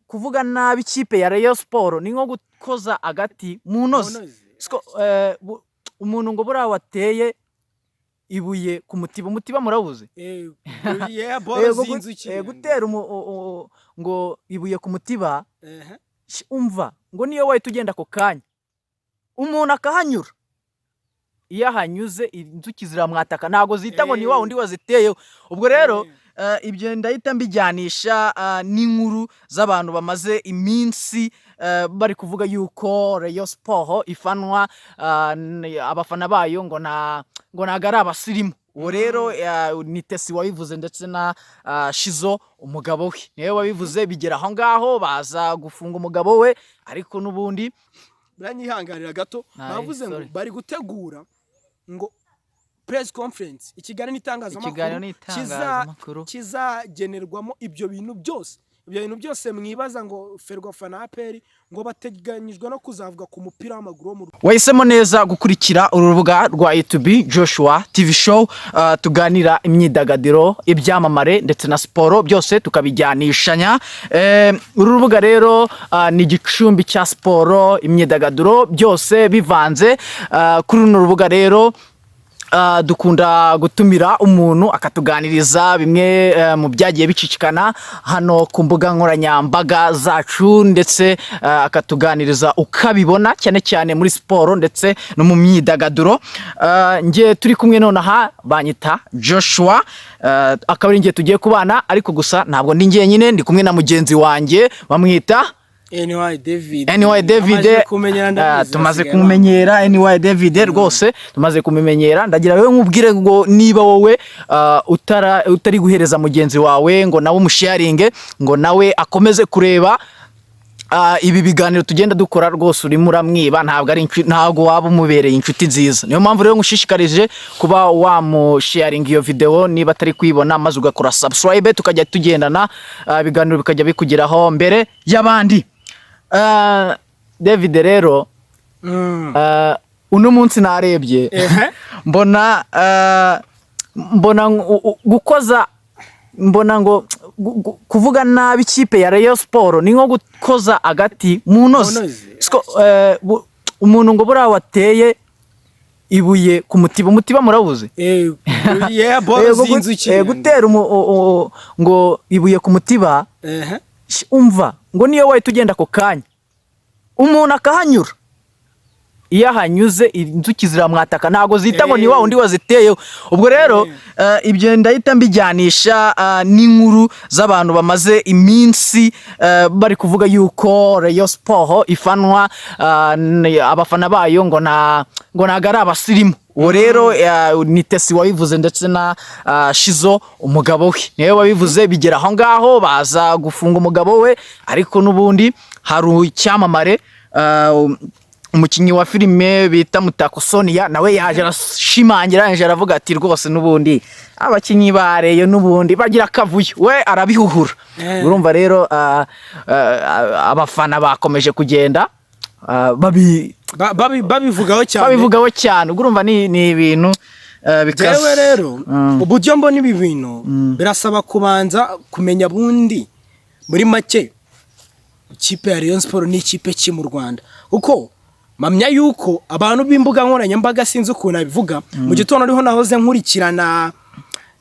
kuvuga nabi ikipe ya Rayon Sport ni nko gukoza agati mu ntozi. Umuntu ngo buriya wateye ibuye ku mutiba, umutiba murabuze? Gutera ngo ibuye ku mutiba, umva ngo niyo wahita ugenda ako kanya umuntu akahanyura, iyo ahanyuze inzuki ziramwataka, ntago zita ngo ni wa undi waziteyeho. Ubwo rero ibyo ndahita mbijyanisha n'inkuru z'abantu bamaze iminsi bari kuvuga yuko Rayon Sport ifanwa abafana bayo ngo ntago ari abasirimu. Uwo rero ni Tesi wabivuze ndetse na Shizo umugabo we niwe wabivuze, bigera aho ngaho baza gufunga umugabo we, ariko n'ubundi branyihanganira gato bavuze ngo bari gutegura ngo press conference ikiganiro n'itangazamakuru kizagenerwamo ibyo bintu byose mwibaza ngo Ferwafa na APR ngo bateganyijwe no kuzavuga ku mupira w'amaguru wo mu Rwanda. Wahisemo neza gukurikira urubuga rwa YouTube Joshua TV show, tuganira imyidagaduro, ibyamamare ndetse na siporo, byose tukabijyanishanya. Uru rubuga rero ni igicumbi cya siporo, imyidagaduro, byose bivanze. Kuri runo rubuga rero dukunda gutumira umuntu akatuganiriza bimwe mu byagiye bicicikana hano ku mbuga nkoranyambaga zacu, ndetse akatuganiriza ukabibona cyane cyane muri siporo ndetse no mu myidagaduro. Ngiye turi kumwe nonaha banyita Joshua, akaba ari ngiye tugiye kubana, ariko gusa ntabwo ndi ngiye nyine, ndi kumwe na mugenzi wanjye bamwita NY David. Tumaze kumenyera NY David rwose, tumaze kumenyera. Ndagira wewe nkubwire ngo niba wowe utari guhereza mugenzi wawe ngo nawe umusharinge, ngo nawe akomeze kureba ibi biganiro tugenda dukora, rwose urimo uramwiba, ntabwo waba umubereye inshuti nziza. Niyo mpamvu rero ngushishikarije kuba wamusharinga iyo video niba atari kuyibona, maze ugakora subscribe, tukajya tugendana, ibiganiro bikajya bikugeraho mbere y'abandi. David rero uno munsi narebye mbona ngo kuvuga nabi ikipe ya Rayon Sport ni nko gukoza agati mu ntozi. Umuntu ngo buriya wateye ibuye ku mutiba, umutiba murabuze? Gutera ngo ibuye ku mutiba, umva ngo niyo wahita ugenda ako kanya umuntu akahanyura, iyo ahanyuze inzuki ziramwataka, ntago zita ngo ni wa undi waziteyeho. Ubwo rero ibyo ndahita mbijyanisha n'inkuru z'abantu bamaze iminsi bari kuvuga yuko Rayon Sport ifanwa abafana bayo ngo ntago ari abasirimu. Uwo rero ni Tesi wabivuze ndetse na Shizo umugabo we niwe wabivuze, bigera aho ngaho baza gufunga umugabo we, ariko n'ubundi hari icyamamare umukinnyi wa filime bita Mutako Sonia, nawe yaje arashimangira, yaje aravuga ati rwose n'ubundi abakinnyi bareyo n'ubundi bagira akavuyo, we arabihuhura. Urumva rero abafana bakomeje kugenda babivugaho cyane. Urumva ni ibintu bikaze rero. Uburyo mbona ibi bintu birasaba kubanza kumenya bundi muri make ikipe ya Rayon Sport ni ikipe ki mu Rwanda, uko mamya yuko abantu b'imbuga nkoranyambaga sinzi ukuntu abivuga. Mu gitondo ariho nahoze nkurikirana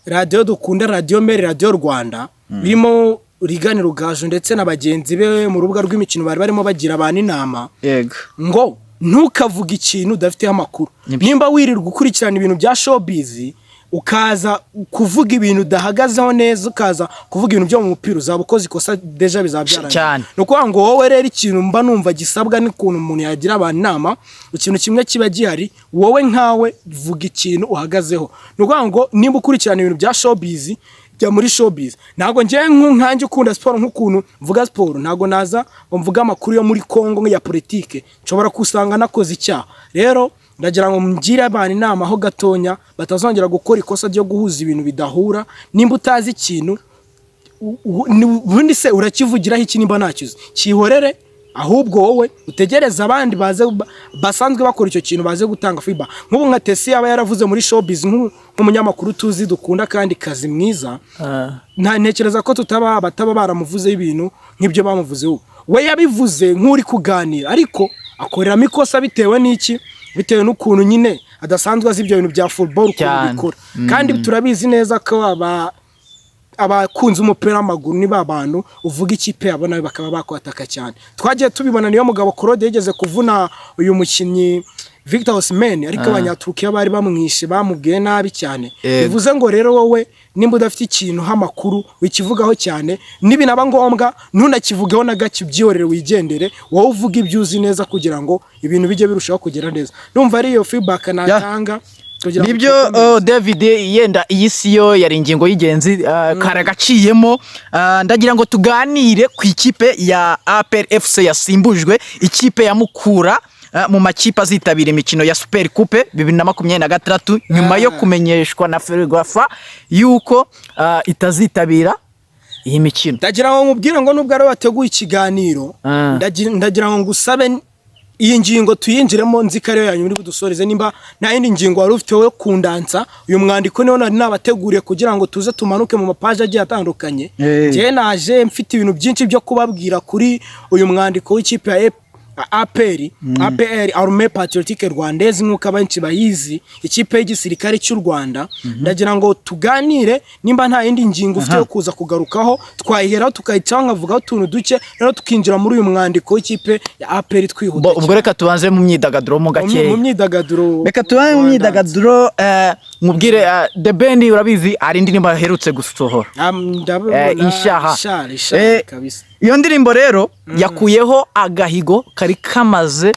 radio dukunda, Radio Mere, Radio Rwanda, birimo Rigani Rugaju ndetse na bagenzi be mu rubuga rw'imikino bari barimo bagira abantu inama ngo ntukavuga ikintu udafite amakuru. Nimba wirirwa gukurikirana ibintu bya showbiz ukaza kuvuga ibintu udahagazeho neza, ukaza kuvuga ibintu byo mu mupira, uzaba ukoze ikosa deja bizabyarana. Nuko ngo wowe rero ikintu mba numva gisabwa ni kuntu umuntu yagira abantu inama, ikintu kimwe kiba gihari, wowe nkawe vuga ikintu uhagazeho. Nuko ngo nimba ukurikirana ibintu bya showbiz, jya muri showbiz. Ntago ngiye nkanjye ukunda siporo nk'ukuntu mvuga siporo, ntago naza ngo mvuga amakuru yo muri Kongo ya politike, nshobora kusanga nakoze icyaha. Rero ndagira ngo mugire abantu inama aho gatonya batazongera gukora ikosa ryo guhuza ibintu bidahura. Nimba utazi ikintu ubundi se urakivugiraho iki? Nimba nakize kihorere ahubwo wowe utegereza abandi basanzwe bakora icyo kintu baze gutanga feedback. Nk'ubu nka Tesi yaba yaravuze muri showbiz nk'umunyamakuru tuzi dukunda kandi kazi mwiza, ntekereza ko bataba baramuvuze ibintu nk'ibyo bamuvuze we yabivuze nk'uri kuganira, ariko akoreramo ikosa bitewe n'iki, bitewe n'ukuntu nyine adasanzwe azi ibyo bintu bya football ukuntu bikora. Kandi turabizi neza ko abakunze umupira w'amaguru ni babantu uvuga ikipe yabo nawe bakaba bakwataka cyane. Twagiye tubibona niyo mugabo Claude yigeze kuvuna uyu mukinnyi Victor Osimhen, ariko abanyaturukiya bari bamwishe bamubwiye nabi cyane. Bivuze ngo rero wowe nimba udafite ikintu h'amakuru wikivugaho cyane, nibinaba ngombwa ntunakivugeho na gake, ubyiyorere wigendere, wowe uvuga ibyo uzi neza kugira ngo ibintu bijye birushaho kugera neza. Numva ari iyo feedback natanga. Nibyo David, yenda iyi si yo yari ingingo y'ingenzi karagaciyemo. Ndagira ngo tuganire ku ikipe ya APR FC yasimbujwe ikipe ya Mukura mu makipe azitabira imikino ya Super Coupe 2026 nyuma yo kumenyeshwa na Ferwafa yuko itazitabira iyi mikino. Ndagira ngo nkubwire ngo nubwo ari wateguye ikiganiro, ndagira ngo ngusabe iyi ngingo tuyinjiremo nzikariyo yanyu muri budusoreze, nimba nta yindi ngingo wari ufite we kundansa uyu mwandiko niho nari nabateguriye kugira ngo tuze tumanuke mu mapaje agiye atandukanye. Je naje mfite ibintu byinshi byo kubabwira kuri uyu mwandiko w'ikipe ya APR Armée Patriotique Rwandaise nk'uko abenshi bayizi, ikipe y'igisirikare cy'u Rwanda. Ndagira ngo tuganire nimba nta yindi ngingo ufite yo kuza kugarukaho, twayiheraho tukayicaho nkavugaho utuntu duke, rero tukinjira muri uyu mwandiko w'ikipe ya APR twihuta. Ubwo reka tubanze mu myidagaduro mu gakeya. Mu myidagaduro reka tubanze mu myidagaduro. Mubwire The Ben urabizi ari indirimbo aherutse gusohora, Inshaha kabisa. Iyo ndirimbo rero yakuyeho agahigo kari kamaze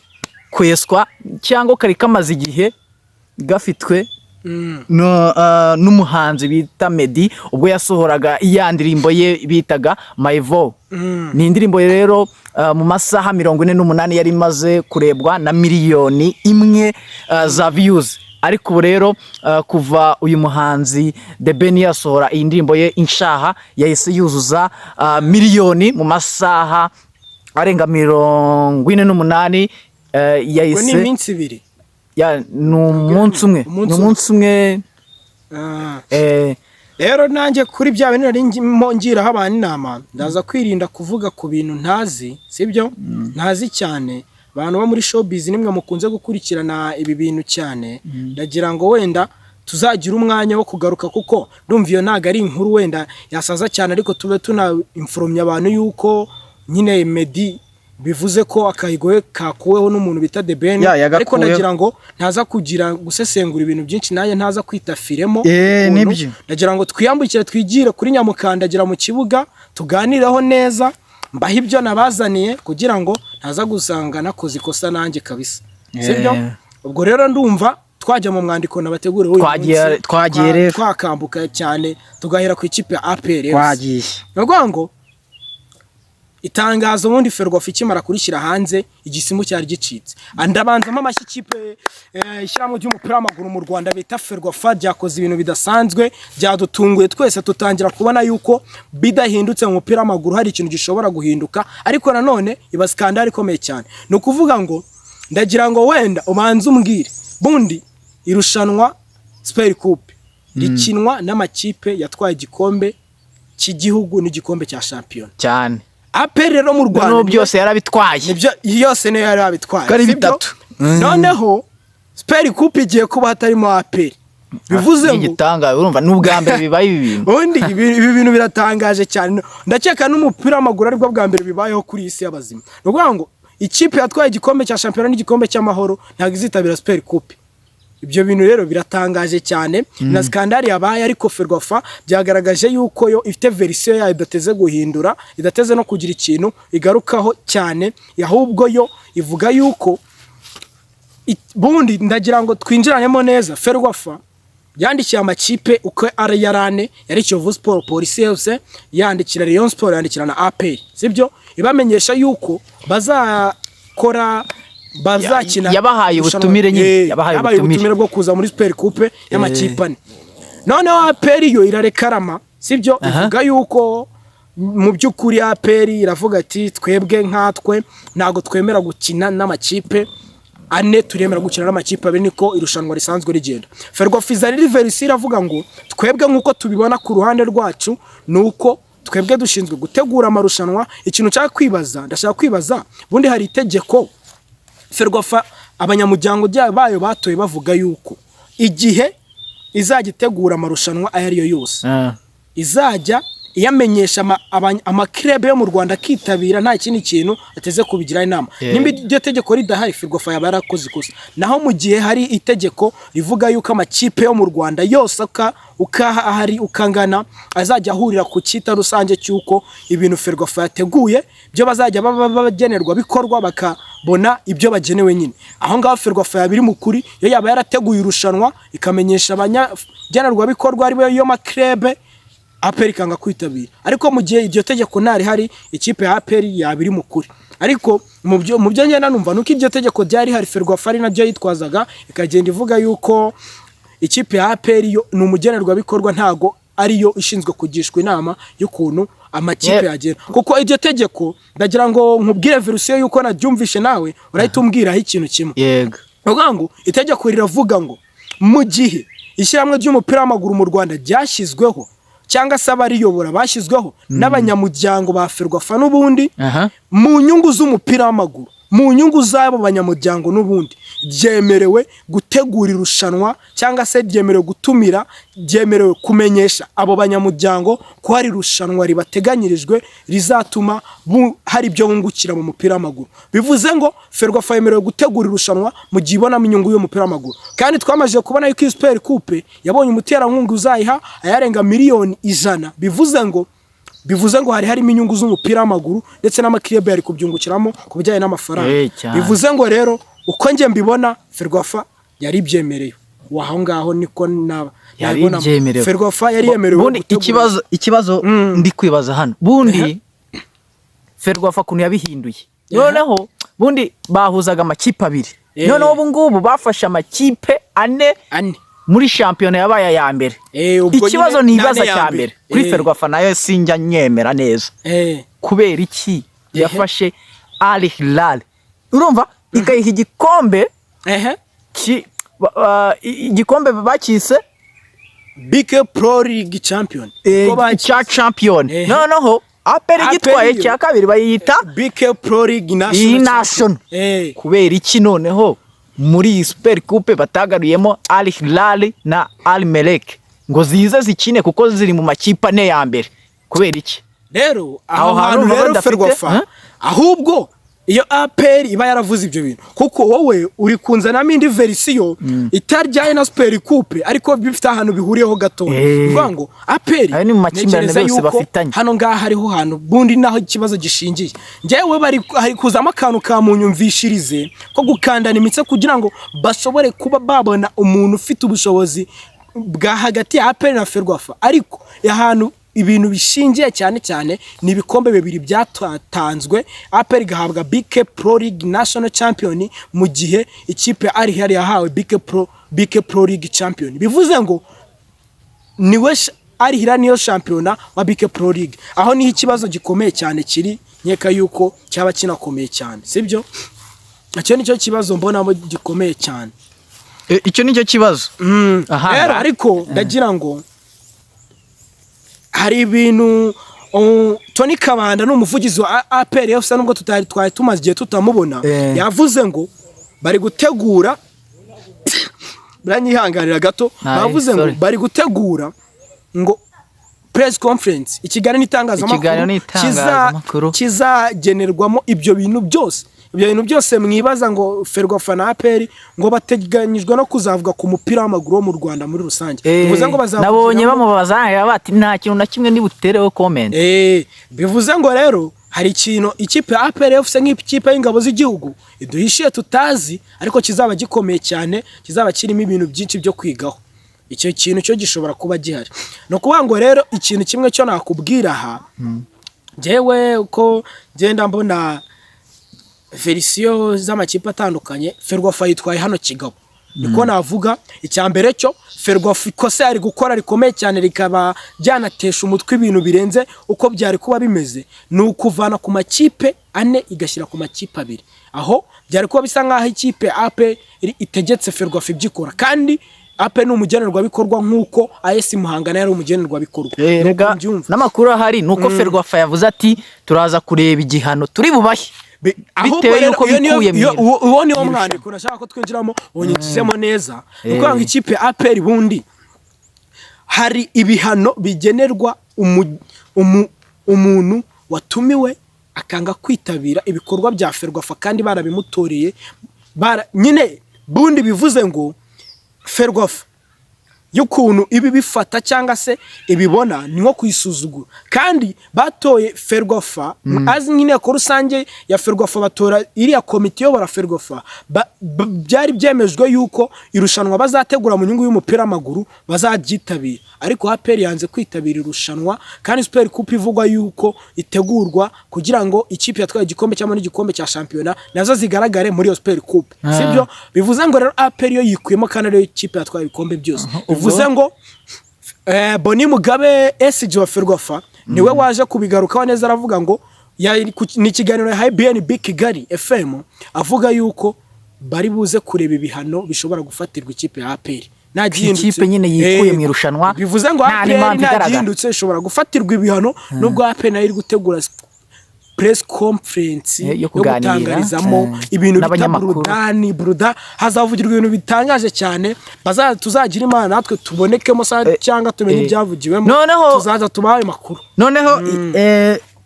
kweswa cyangwa kari kamaze igihe gafitwe n'umuhanzi bita Meddy ubwo yasohoraga iya ndirimbo ye bitaga My Vow. Ni indirimbo rero mu masaha 48 yari imaze kurebwa na miliyoni 1 za views. Ariko ubu rero kuva uyu muhanzi The Ben yasohora iyi ndirimbo ye Inshaha yahise yuzuza miliyoni mu masaha arenga 48. Yahise ni iminsi 2 n'umunsi umwe. Rero nanjye kuri bya bintu nari ngira abantu inama, ndaza kwirinda kuvuga ku bintu ntazi, sibyo ntazi cyane. Abantu bo muri showbiz nimwe mukunze gukurikirana ibi bintu cyane, ndagira ngo wenda tuzagira umwanya wo kugaruka, kuko ndumva iyo ntago ari inkuru wenda yasaza cyane, ariko tube informya abantu yuko nyine Meddy bivuze ko akayigoye kakuweho n'umuntu bita The Ben. Ariko ndagira ngo ntaza kugira gusesengura ibintu byinshi, naye ntaza kwitafiremo. Nibyo ndagira ngo twiyambukire twigire kuri Nyamukandagira mu kibuga tuganireho neza, mbaho ibyo nabazaniye kugira ngo ntaza gusanga nakoze ikosa nanjye kabisa, sibyo? Ubwo rero ndumva twajya mu mwandiko nabategure twagiye rero twakambuka cyane tugahera ku ikipe ya APR. Twagiye ngo itangazo ubundi Ferwafa ikimara kurishyira hanze igisimu cyari gicitse. Ndabanzamo amashyi ikipe ishyiramo ry'umupira w'amaguru mu Rwanda bita Ferwafa ryakoze ibintu bidasanzwe, byadutunguye twese tutangira kubona yuko bidahindutse mu mupira w'amaguru hari ikintu gishobora guhinduka, ariko nanone iba skandal ikomeye cyane. No kuvuga ngo ndagira ngo wenda ubanze umbwire bundi irushanwa Super Coupe rikinwa n'amakipe yatwaye igikombe cy'igihugu n'igikombe cya champion cyane. APR rero mu Rwanda no byose yarabitwaye, nibyo yose ne yarabitwaye kari bitatu. Noneho Super Coupe igiye kuba hatarimo APR, bivuze ngo igitanga urumva n'ubwa mbere bibaye ibintu. Ubundi ibi bintu biratangaje cyane, ndakeka n'umupira w'amaguru aribwo bwa mbere bibayeho kuri isi y'abazima. No kuvuga ngo ikipe yatwaye igikombe cya champion n'igikombe cy'amahoro ntago izitabira Super Coupe. Ibyo bintu rero biratangaje cyane na skandal yabaye, ariko Ferwafa byagaragaje yuko yo ifite version yayo idateze guhindura, idateze no kugira ikintu igarukaho cyane, ahubwo yo ivuga yuko bundi ndagira ngo twinjiranemo neza. Ferwafa yandikiye amakipe uko ari yarane yari Kiyovu Sport, Police FC, yandikira Rayon Sport, yandikira na APR, sibyo? Ibamenyesha yuko bazakora bazakina, yabahaye ubutumire nyine, yabahaye ubutumire bwo kuza muri Super Coupe y'amakipe ane. Noneho APR yo irarekarama, sibyo? Ivuga yuko mu by'ukuri APR iravuga ati twebwe nkatwe ntago twemera gukina n'amakipe ane, turemera gukina n'amakipe abiri, niko irushanwa risanzwe rigenda. Ferwafa verisi iravuga ngo twebwe nk'uko tubibona ku ruhande rwacu nuko twebwe dushinzwe gutegura amarushanwa. Ikintu nshaka kwibaza, ndashaka kwibaza bundi hari itegeko Ferwafa abanyamuryango bayo batoye bavuga yuko igihe izajya itegura amarushanwa ayo ari yo yose izajya iyamenyesha amakrebe yo mu Rwanda kitabira nta kindi kintu ateze kubigira inama. Nimba iryo tegeko ridahari Ferwafa yaba yarakoze ikosa. Naho mu gihe hari itegeko rivuga yuko amakipe yo mu Rwanda yose ahari ukangana azajya ahurira ku cyita rusange cy'uko ibintu Ferwafa yateguye byo bazajya bagenerwa bikorwa bakabona ibyo bagenewe nyine. Aho ngaho Ferwafa yabiri mukuri yo yaba yarateguye irushanwa ikamenyesha abanyagenerwa bikorwa ari yo makrebe, APR ikanga kwitabira. Ariko mu gihe iryo tegeko ntari hari ikipe ya APR yabiri mukuri. Ariko mu byo ngenda numva nuko iryo tegeko ryari hari Ferwafa ari naryo yitwazaga ikagenda ivuga yuko ikipe ya APR yo ni umugenerwa bikorwa ntago ariyo ishinzwe kugishwa inama y'ukuntu amakipe yagera. Kuko iryo tegeko ndagira ngo nkubwire verisiyo yuko nabyumvishe nawe urahita umbwiraho ikintu kimwe. Yego. Uvuga ngo itegeko riravuga ngo mu gihe ishyirahamwe ry'umupira w'amaguru mu Rwanda ryashyizweho cyangwa se abariyobora bashyizweho n'abanyamuryango ba Ferwafa n'ubundi mu nyungu z'umupira w'amaguru, mu nyungu z'abo banyamuryango n'ubundi byemerewe gutegura irushanwa cyangwa se byemerewe gutumira, byemerewe kumenyesha abo banyamuryango ko hari irushanwa ribateganyirijwe rizatuma hari ibyo bungukira mu mupira w'amaguru. Bivuze ngo Ferwafa yemerewe gutegura irushanwa mu gihe ibonamo inyungu y'umupira w'amaguru. Kandi twamaze kubona yuko Super Coupe yabonye umuterankunga uzayiha ayarenga miliyoni 100. Bivuze ngo hari harimo inyungu z'umupira w'amaguru ndetse n'amakirebe yari kubyungukiramo ku bijyanye n'amafaranga. Bivuze ngo rero uko nge mbibona Ferwafa yari byemereye. Waho ngaho niko yabona Ferwafa yari yemerewe. Bundi ikibazo ndi kwibaza hano. Bundi Ferwafa kuntu yabihinduye. Noneho bundi bahuzaga amakipe abiri. Noneho ubu ngubu bafashe amakipe ane muri shampiyona yabaye ya mbere. Ikibazo nibaza cya mbere kuri Ferwafa nayo sinjya nyemera neza. Kubera iki yafashe Al Hilal urumva ikayiha igikombe igikombe bakise BK Pro League Champion cya champion. Noneho APR gitwaye cya kabiri bayita BK Pro League National. Kubera iki noneho muri Super Coupe batagaruyemo Al Hilal na Al Merrikh ngo zize zikine kuko ziri mu makipe ane ya mbere? Kubera iki rero aho hantu rero Ferwafa ahubwo iyo APR iba yaravuze ibyo bintu kuko wowe uri kunzanamo indi verisiyo itaryaye na Super Coupe ariko bifite ahantu bihuriyeho gato. Uvuga ngo APR ayo ni mu makimbirane bose bafitanye. Hano ngaha hariho hantu bundi naho ikibazo gishingiye. Njyewe hari kuzamo akantu ka munyumvishirize ko gukandana imitse kugira ngo bashobore kuba babona umuntu ufite ubushobozi bwa hagati ya APR na Ferwafa. Ariko ahantu ibintu bishingiye cyane ni ibikombe bibiri byatanzwe. APR gahabwa BK Pro League National Champion mu gihe ikipe Al Hilal yahawe BK Pro League Champion. Bivuze ngo niwe Al Hilal niyo championa wa BK Pro League. Aho ni ikibazo gikomeye cyane kiri nyeka yuko cyaba kinakomeye cyane, sibyo? Icyo nicyo kibazo mbona mo gikomeye cyane. Icyo nicyo kibazo. Ariko ndagira ngo hari ibintu Tony Kabanda n'umuvugizi wa APR FC nubwo twari tumaze igihe tutamubona yavuze ngo bari gutegura branyihangarira gato bavuze ngo bari gutegura ngo press conference ikiganiro n'itangazamakuru kizagenerwamo ibyo bintu byose mwibaza ngo Ferwafa na APR ngo bateganyijwe no kuzavuga ku mupira w'amaguru wo mu Rwanda muri rusange. Bivuze ngo bazavuga nabonye bamubaza bati nta kintu na kimwe ndibutereho comment. Bivuze ngo rero hari ikintu ikipe ya APR FC nk'ikipe y'ingabo z'igihugu iduhishiye tutazi ariko kizaba gikomeye cyane, kizaba kirimo ibintu byinshi byo kwigaho. Icyo kintu cyo gishobora kuba gihari. No kuvuga ngo rero ikintu kimwe cyo nakubwira aha jewe uko genda mbona verisiyo z'amakipe atandukanye Ferwafa yitwaye hano Kigabo. niko navuga. Icya mbere cyo Ferwafa ikosa yari gukora rikomeye cyane rikaba byanatesha umutwe ibintu birenze uko byari kuba bimeze, ni ukuvana ku makipe ane igashyira ku makipe abiri, aho byari kuba bisa nk'aho ikipe AP itegetse Ferwafa ibyikora, kandi AP ni umugenerwabikorwa nk'uko AS Muhanga yari umugenerwabikorwa. N'amakuru ahari ni uko Ferwafa yavuze ati turaza kureba igihano turi bubahe bitewe n'uko bikuye uwo niwo mwandiko nashaka ko twinjiramo wonyuzemo neza. Nuko ngo ikipe APR bundi hari ibihano bigenerwa umuntu watumiwe akanga kwitabira ibikorwa bya Ferwafa kandi barabimutoreye nyine bundi bivuze ngo Ferwafa y'ukuntu ibi bifata cyangwa se ibibona ni nko kwisuzugura, kandi batoye Ferwafa azi nk'inteko rusange ya Ferwafa batora iriya komite yobora Ferwafa byari byemejwe yuko irushanwa bazategura mu nyungu y'umupira w'amaguru bazabyitabira, ariko APR yanze kwitabira irushanwa, kandi Super Coupe ivugwa yuko itegurwa kugira ngo ikipe yatwaye igikombe cyangwa n'igikombe cya shampiyona nazo zigaragare muri iyo Super Coupe, sibyo? Bivuze ngo rero APR yo yikuyemo kandi ariyo ikipe yatwaye ibikombe byose. Bivuze ngo Boni Mugabe SG wa Ferwafa niwe waje kubigarukaho neza, aravuga ngo ni ikiganiro ya BNB Kigali FM, avuga yuko bari buze kureba ibihano bishobora gufatirwa ikipe ya APR ikipe nyine yikuye mu irushanwa. Bivuze ngo APR ntagihindutse ishobora gufatirwa ibihano nubwo APR nayo iri gutegura press conference yo gutangarizamo ibintu by'abanyamakuru Bruda hazavugirwa ibintu bitangaje cyane, tuzagira Imana natwe tubonekemo cyangwa tumenye ibyavugiwemo, tuzaza tubaye makuru. Noneho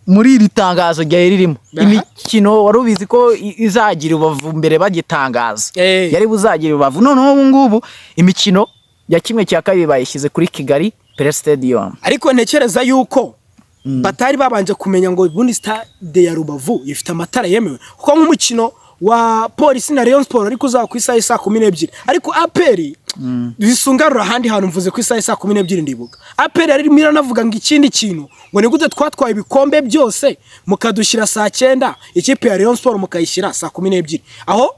muri iri tangazo rya ririmo imikino wari ubizi ko izagira Rubavu mbere bagitangaza yari buzagira Rubavu, noneho ubu ngubu imikino ya kimwe cya kabiri bayishyize kuri Kigali Pele Stadium, ariko ntekereza yuko batari babanje kumenya ngo ubundi stade ya Rubavu ifite amatara yemewe, kuko nk'umukino wa Police na Rayon Sport ariko uzaba ku isaha 12, ariko APR bisungarura ahandi hantu mvuze ku isaha 12 ndibuka. APR ari mira navuga ngo ikindi kintu ngo ni gute twatwaye ibikombe byose mukadushyira saa 9, ikipe ya Rayon Sport mukayishyira saa 12, aho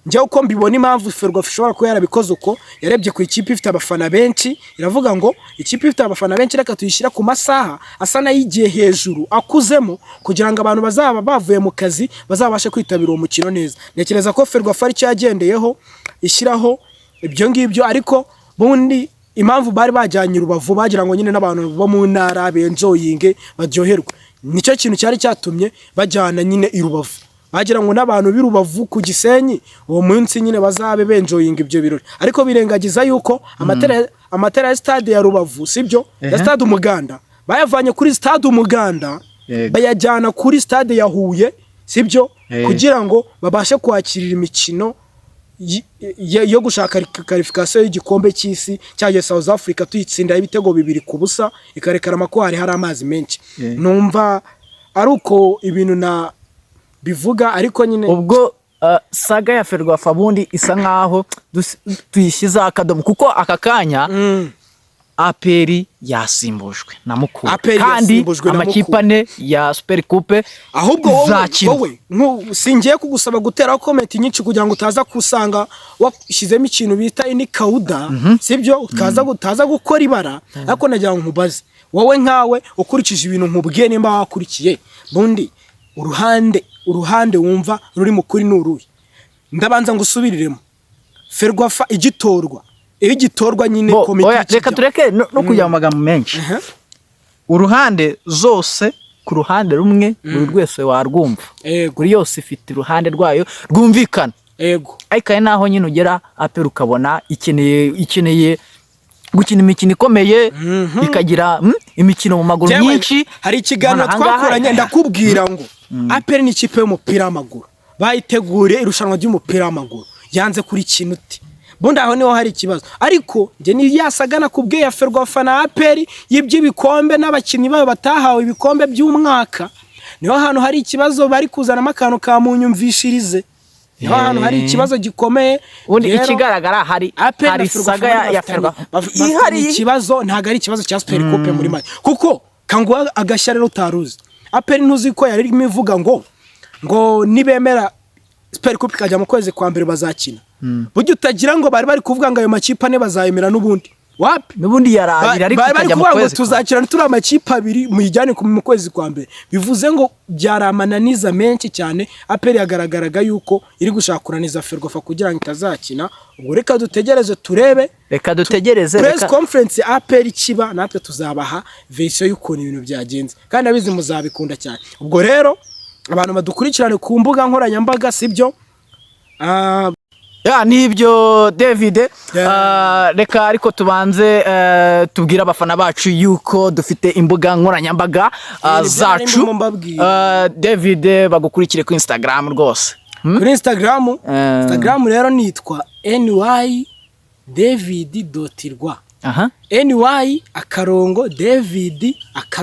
njye uko mbibona impamvu Ferwafa ishobora kuba yarabikoze uko yarebye ku ikipe ifite abafana benshi, iravuga ngo ikipe ifite abafana benshi reka tuyishyira ku masaha asa nayigiye hejuru akuzemo kugira ngo abantu bazaba bavuye mu kazi bazabashe kwitabira uwo mukino neza. Nekereza ko Ferwafa ari cyo yagendeyeho ishyiraho ibyo ngibyo, ariko bundi impamvu bari bajyanye Rubavu bagira ngo nyine n'abantu bo mu ntara benjoyinge baryoherwe, nicyo kintu cyari cyatumye bajyana nyine i Rubavu, bagira ngo n'abantu b'Irubavu ku Gisenyi uwo munsi nyine bazabe benjoyinga ibyo birori, ariko birengagiza yuko amatara ya stade ya Rubavu sibyo ya stade Umuganda bayavanye kuri stade Umuganda bayajyana kuri stade ya Huye sibyo, kugira ngo babashe kwakirira imikino yo gushaka qualification y'igikombe cy'isi cyaje South Africa tuyitsinda ibitego 2-0 ikarekara makwari hari amazi menshi. Numva ari uko ibintu na bivuga, ariko nyine ubwo saga ya Ferwafa bundi isa nkaho tuyishiza akadomo, kuko aka kanya APR yasimbujwe na Mukuru kandi amakipe ane ya Super Coupe, ahubwo wowe singiye kugusaba gutera comment nyinshi kugira ngo utaza kusanga washyizemo ikintu bita ini kauda sibyo utaza gukora ibara, ariko nagira ngo nkubaze wowe nkawe ukurikije ibintu nkubwiye nimba wakurikiye bundi uruhande wumva ruri mukuri n'uruye. Ndabanza ngusubiriremo Ferwafa igitorwa nyine komite. Reka tureke no kujya mu magambo menshi. Uruhande zose ku ruhande rumwe buri rwese warwumva, kuri yose ifite uruhande rwayo rwumvikana, ariko naho nyine ugera APR ukabona ikeneye gukina imikino ikomeye ikagira imikino mu maguru myinshi. Hari ikiganiro twakoranye ndakubwira ngo APR ni ikipe y'umupira w'amaguru bayitegure irushanwa ry'umupira w'amaguru yanze kuri kintu uti bundi aho niho hari ikibazo, ariko nje ni yasagana kubwe ya Ferwafa na APR y'iby'ibikombe n'abakinnyi bayo batahawe ibikombe by'umwaka, niho hano hari ikibazo bari kuzana amakano ka munyumvishirize, niho hano hari ikibazo gikomeye. Ubundi ikigaragara hari saga ya Ferwafa hari ikibazo, ntago ari ikibazo cya Super Coupe muri make, kuko kangwa agashyarero utaruzi APR ntuzi ko yari imivuga ngo nibemera Super Coupe kajya mu kwezi kwa mbere bazakina, burya utagira ngo bari kuvuga ngo ayo makipe ane bazayemera n'ubundi wapi n'ubundi yarabira ariko bari kuvuga ngo tuzakirana turi amakipe abiri muyijyane mu kwezi kwa mbere bivuze ngo byaramananiza menshi cyane APR yagaragaraga yuko iri gushaka kuraniza Ferwafa kugira ngo itazakina ubwo reka dutegereze turebe press conference APR ikiba natwe tuzabaha version y'ukuntu ibintu byagenze kandi abizi muzabikunda cyane ubwo rero abantu badukurikirane ku mbuga nkoranyambaga sibyo ya nibyo David reka ariko tubanze tubwira abafana bacu yuko dufite imbuga nkoranyambaga zacu David bagukurikire ku Instagram rwose kuri Instagram rero nitwa nydavid.rwa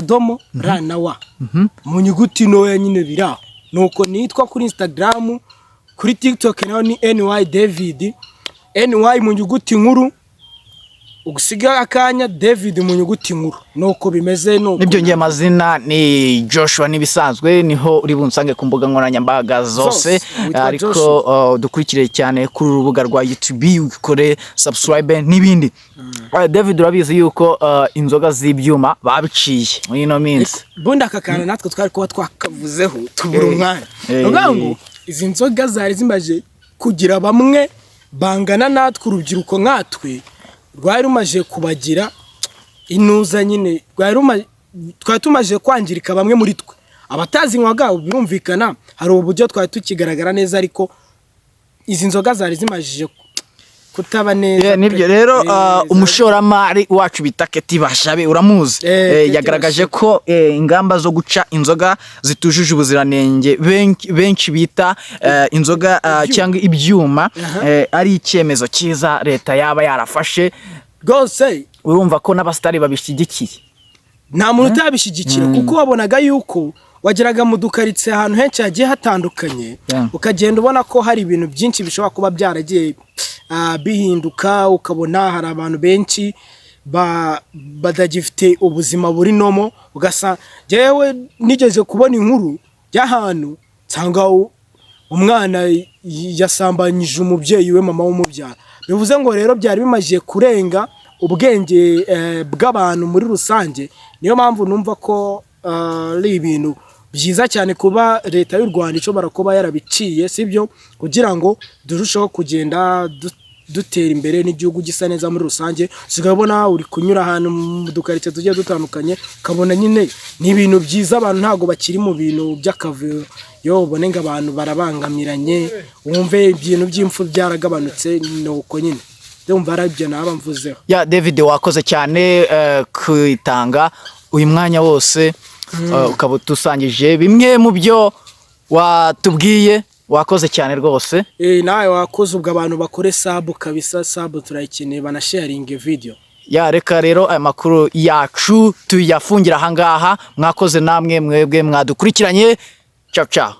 ny_david_ranawa mu nyuguti ntoya nyine biraho nuko nitwa kuri Instagram kuri TikTok naho ni nydavid ny mu nyuguti nkuru ugusiga akanya David mu nyuguti nkuru nuko bimeze nuko nibyo ngiye amazina ni Joshua nibisanzwe niho uri bunsange ku mbuga nkoranyambaga zose ariko dukurikire cyane kuri urubuga rwa YouTube ukore subscribe n'ibindi David urabizi yuko inzoga z'ibyuma babiciye ino minsi bunda akakana natwe twari kuba twakavuzeho tubura umwanya ngo izi nzoga zari zimaje kugira bamwe bangana natwe urubyiruko nkatwe rwari rumaje kubagira inuza nyine twari tumaje kwangirika bamwe muri twe abatazi nkwaga birumvikana hari uburyo twari tukigaragara neza ariko izi nzoga zari zimajije kutaba neza nibyo rero umushoramari wacu bita Keti Bashabe uramuzi yagaragaje ko ingamba zo guca inzoga zitujuje ubuziranenge benshi bita inzoga cyangwa ibyuma ari icyemezo cyiza leta yaba yarafashe rwose urumva ko n'abastari babishigikiye nta muntu utabishigikira kuko wabonaga yuko wageraga mu dukaritse ahantu henshi hagiye hatandukanye ukagenda ubona ko hari ibintu byinshi bishobora kuba byaragiye bihinduka ukabona hari abantu benshi badagifite ubuzima buri nomo ugasa jewe nigeze kubona inkuru y'ahantu nsanga umwana yasambanyije umubyeyi we mama w'umubyara bivuze ngo rero byari bimajiye kurenga ubwenge bw'abantu muri rusange niyo mpamvu numva ko ari ibintu byiza cyane kuba leta y'u Rwanda ishobora kuba yarabiciye sibyo kugira ngo durusheho kugenda dutera imbere n'igihugu gisa neza muri rusange sigabona uri kunyura ahantu mu dukarite tugiye dutandukanye kabona nyine ni ibintu byiza abantu ntago bakiri mu bintu by'akavuyo yo bonenga abantu barabangamiranye wumve ibintu by'imfu byaragabanutse nuko nyine ndumva arabyo naba mvuzeho ya David wakoze cyane kwitanga uyu mwanya wose ukaba tusangije bimwe mu byo watubwiye wakoze cyane rwose nawe wakoze ubwo abantu bakore sub kabisa sub turayikeneye bana sharing video ya reka rero aya makuru yacu tuyafungira ahangaha mwakoze namwe mwebwe mwadukurikiranye ciao ciao